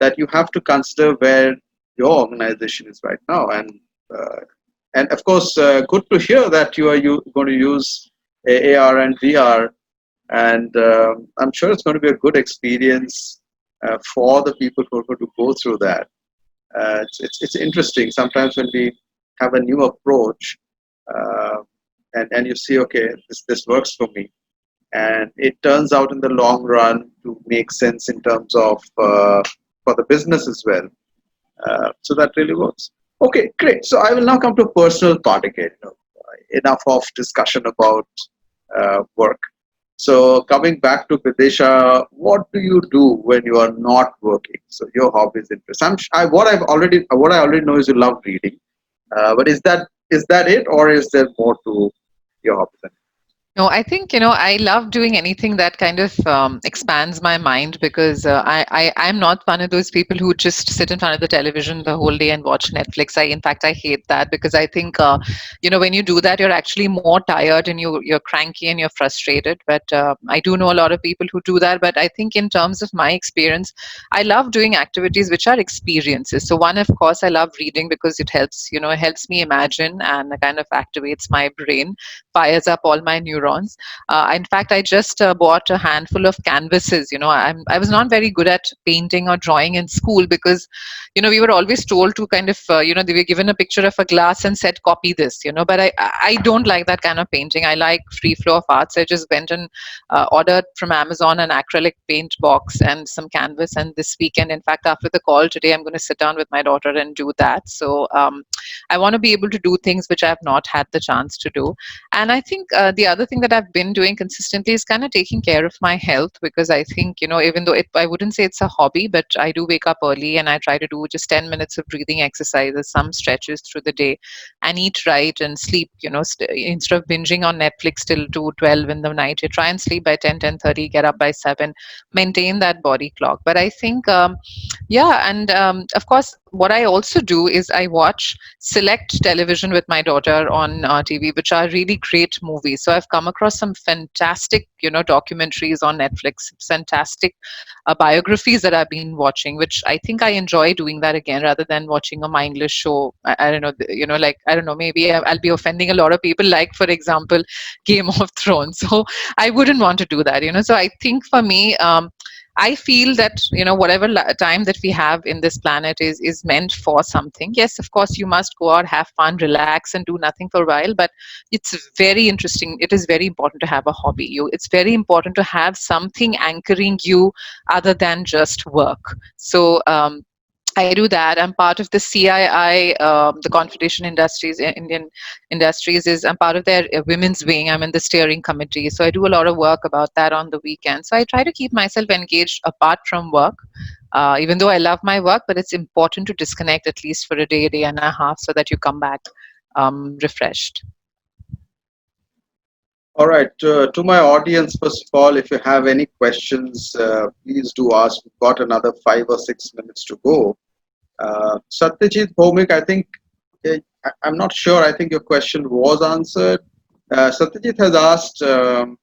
A: that you have to consider where your organization is right now. Uh, and of course, good to hear that you going to use AR and VR, and I'm sure it's going to be a good experience for the people who are going to go through that. It's interesting sometimes when we have a new approach, uh, and you see, okay, this works for me, and it turns out in the long run to make sense in terms of for the business as well. So that really works. Okay, great. So I will now come to a personal part again. Enough of discussion about work. So coming back to Bidisha, what do you do when you are not working? So your hobbies, interests. What I already know is you love reading. But is that it, or is there more to your hobbies?
B: No, I think, I love doing anything that kind of expands my mind, because I'm not one of those people who just sit in front of the television the whole day and watch Netflix. In fact, I hate that, because I think, when you do that, you're actually more tired, and you're cranky and you're frustrated. But I do know a lot of people who do that. But I think in terms of my experience, I love doing activities which are experiences. So one, of course, I love reading because it helps me imagine, and it kind of activates my brain, fires up all my neurons. In fact, I just bought a handful of canvases. I was not very good at painting or drawing in school, because we were always told to kind of they were given a picture of a glass and said copy this. But I don't like that kind of painting. I like free flow of art. So I just went and ordered from Amazon an acrylic paint box and some canvas. And this weekend, in fact, after the call today, I'm going to sit down with my daughter and do that. So I want to be able to do things which I have not had the chance to do. And I think the other thing that I've been doing consistently is kind of taking care of my health, because I think, even though I wouldn't say it's a hobby, but I do wake up early and I try to do just 10 minutes of breathing exercises, some stretches through the day, and eat right and sleep, instead of binging on Netflix till 2, 12 in the night, you try and sleep by 10, 10:30, get up by 7, maintain that body clock. But I think, yeah, and of course, what I also do is I watch select television with my daughter on TV, which are really great movies. So I've come across some fantastic, documentaries on Netflix, fantastic biographies that I've been watching, which I think I enjoy doing that again, rather than watching a mindless show. I don't know, like, I don't know, maybe I'll be offending a lot of people, like, for example, Game of Thrones. So I wouldn't want to do that. So I think for me, I feel that whatever time that we have in this planet is meant for something. Yes, of course, you must go out, have fun, relax, and do nothing for a while. But it's very interesting. It is very important to have a hobby. It's very important to have something anchoring you other than just work. So I do that. I'm part of the CII, the Confederation Industries, Indian Industries. I'm part of their women's wing. I'm in the steering committee, so I do a lot of work about that on the weekend. So I try to keep myself engaged apart from work, even though I love my work. But it's important to disconnect at least for a day and a half, so that you come back refreshed.
A: All right. To my audience, first of all, if you have any questions, please do ask. We've got another 5 or 6 minutes to go. Satyajit Bhomik, I think, I'm not sure. I think your question was answered. Satyajit has asked, do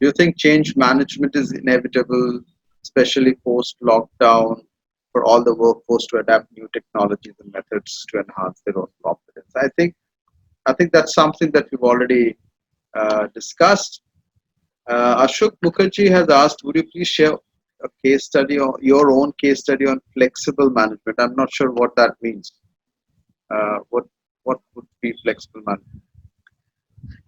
A: you think change management is inevitable, especially post-lockdown, for all the workforce to adapt new technologies and methods to enhance their own competence? I think that's something that we've already discussed. Ashok Mukherjee has asked, would you please share a case study or your own case study on flexible management? I'm not sure what that means. What would be flexible management?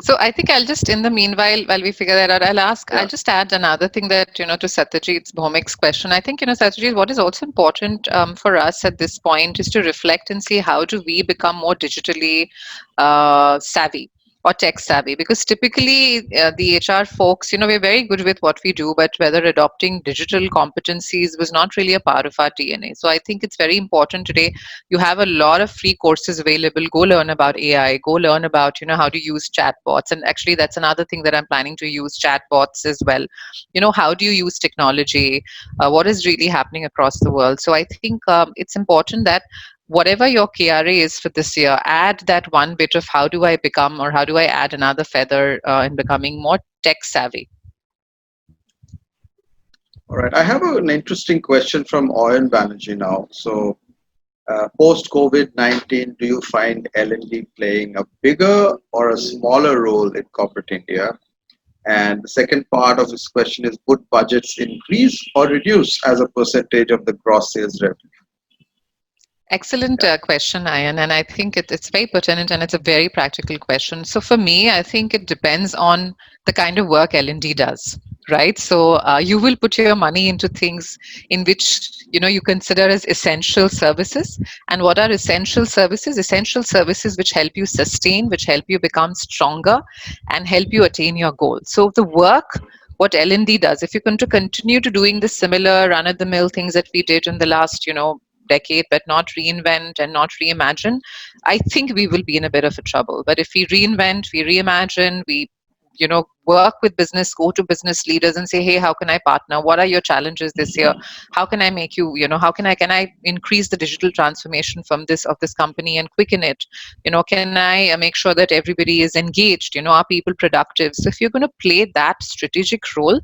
B: So I think I'll just, in the meanwhile, while we figure that out, I'll
A: Yeah.
B: just add another thing that, to Satyajit's Bhomik's question. I think, Satyajit, what is also important for us at this point is to reflect and see how do we become more digitally savvy or tech savvy, because typically the HR folks, we're very good with what we do, but whether adopting digital competencies was not really a part of our DNA. So I think it's very important today. You have a lot of free courses available. Go learn about AI, go learn about how to use chatbots. And actually that's another thing that I'm planning to use, chatbots as well. How do you use technology, what is really happening across the world. So I think it's important that whatever your KRA is for this year, add that one bit of how do I become, or how do I add another feather in becoming more tech savvy.
A: All right. I have an interesting question from Oyan Banerjee now. So, post COVID-19, do you find L&D playing a bigger or a smaller role in corporate India? And the second part of this question is, would budgets increase or reduce as a percentage of the gross sales revenue?
B: Excellent
A: Yeah.
B: question, Ayan. And I think it's very pertinent and it's a very practical question. So for me, I think it depends on the kind of work L&D does, right? So you will put your money into things in which you consider as essential services. And what are essential services? Essential services which help you sustain, which help you become stronger, and help you attain your goals. So the work, what L&D does, if you're going to continue to doing the similar run-of-the-mill things that we did in the last decade, but not reinvent and not reimagine, I think we will be in a bit of a trouble. But if we reinvent, we reimagine, we work with business, go to business leaders and say, hey, how can I partner, what are your challenges this year, how can I make you, how can I increase the digital transformation from this company and quicken it, can I make sure that everybody is engaged, are people productive. So if you're going to play that strategic role,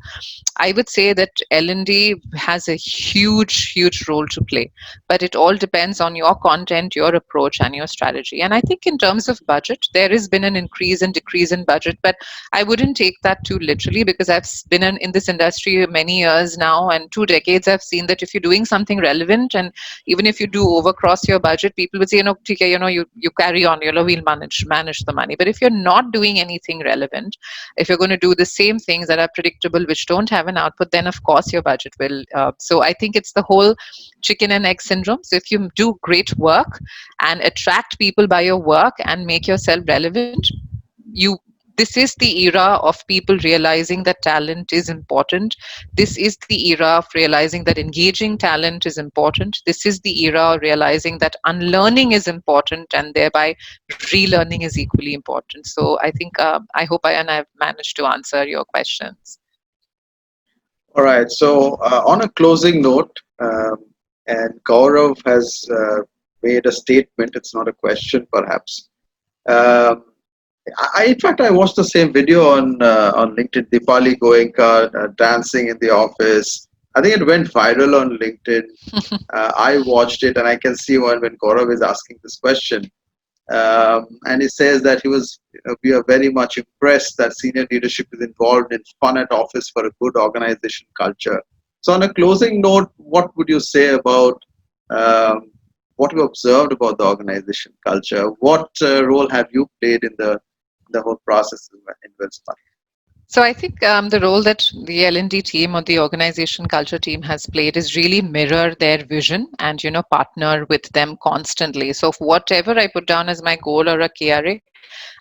B: I would say that L&D has a huge role to play, but it all depends on your content, your approach, and your strategy. And I think in terms of budget, there has been an increase and decrease in budget, but I wouldn't take that too literally, because I've been in this industry many years now, and 2 decades. I've seen that if you're doing something relevant, and even if you do overcross your budget, people would say, ठीक है, you carry on, we'll manage the money. But if you're not doing anything relevant, if you're going to do the same things that are predictable, which don't have an output, then of course your budget will. So I think it's the whole chicken and egg syndrome. So if you do great work and attract people by your work and make yourself relevant, you this is the era of people realizing that talent is important. This is the era of realizing that engaging talent is important. This is the era of realizing that unlearning is important, and thereby relearning is equally important. So I think I hope I've managed to answer your questions.
A: All right. So, on a closing note, and Gaurav has made a statement. It's not a question, perhaps. Um, in fact, I watched the same video on LinkedIn. Dipali Goenka dancing in the office. I think it went viral on LinkedIn. I watched it, and I can see when Gaurav is asking this question. And he says that we are very much impressed that senior leadership is involved in fun at office for a good organization culture. So, on a closing note, what would you say about what you observed about the organization culture? What role have you played in the whole process in Welspun?
B: So I think the role that the L&D team or the organization culture team has played is really mirror their vision and partner with them constantly. So whatever I put down as my goal or a KRA,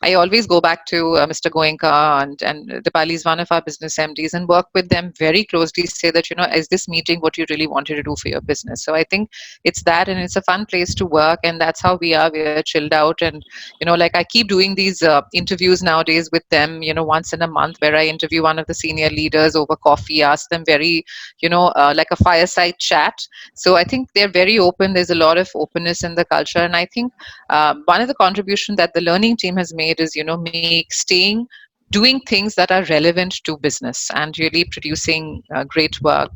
B: I always go back to Mr. Goenka and Dipali is one of our business MDs, and work with them very closely. Say that is this meeting what you really wanted to do for your business? So I think it's that, and it's a fun place to work, and that's how we are. We are chilled out, and like I keep doing these interviews nowadays with them. Once in a month, where I interview one of the senior leaders over coffee, ask them very like a fireside chat. So I think they're very open. There's a lot of openness in the culture, and I think one of the contribution that the learning team has made is doing things that are relevant to business and really producing great work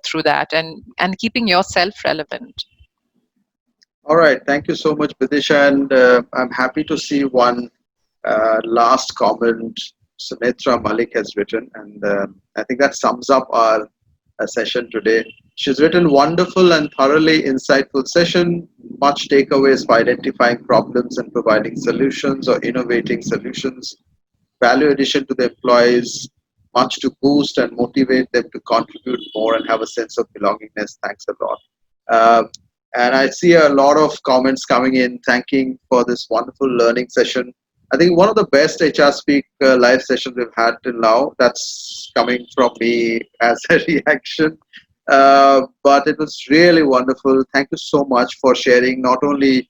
B: through that, and keeping yourself relevant.
A: All right. Thank you so much, Bidisha. And I'm happy to see one last comment Sunetra Malik has written. And I think that sums up our session today. She's written wonderful and thoroughly insightful session, much takeaways for identifying problems and providing solutions or innovating solutions. value addition to the employees, much to boost and motivate them to contribute more and have a sense of belongingness. Thanks a lot. Um, and I see a lot of comments coming in thanking for this wonderful learning session. I think one of the best HR Speak live sessions we've had till now. That's coming from me as a reaction. But it was really wonderful. Thank you so much for sharing not only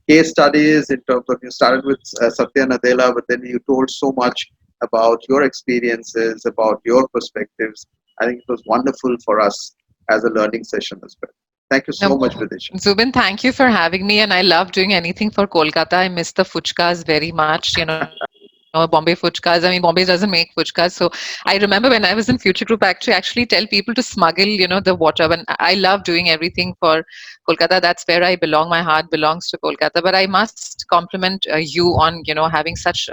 A: case studies in terms of you started with Satya Nadella, but then you told so much about your experiences, about your perspectives. I think it was wonderful for us as a learning session as well. Thank you so
B: No,
A: much, Vidisha.
B: Zubin, thank you for having me. And I love doing anything for Kolkata. I miss the fuchkas very much. Bombay fuchkas. I mean, Bombay doesn't make fuchkas. So I remember when I was in Future Group, actually tell people to smuggle, the water. When I love doing everything for Kolkata, that's where I belong. My heart belongs to Kolkata. But I must compliment you on, having such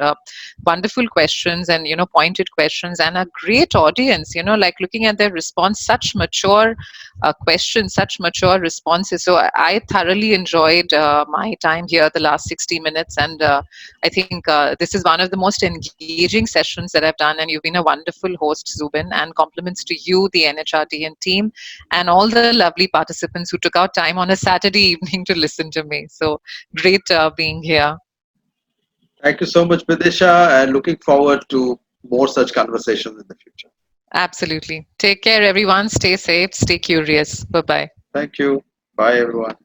B: wonderful questions and, pointed questions and a great audience, like looking at their response, such mature questions, such mature responses. So I thoroughly enjoyed my time here, the last 60 minutes. And I think this is one of the most engaging sessions that I've done. And you've been a wonderful host, Zubin. And compliments to you, the NHRDN team, and all the lovely participants who took out time on a Saturday evening to listen to me. So great being here.
A: Thank you so much, Vidisha, and looking forward to more such conversations in the future.
B: Absolutely. Take care, everyone. Stay safe. Stay curious. Bye bye.
A: Thank you. Bye, everyone.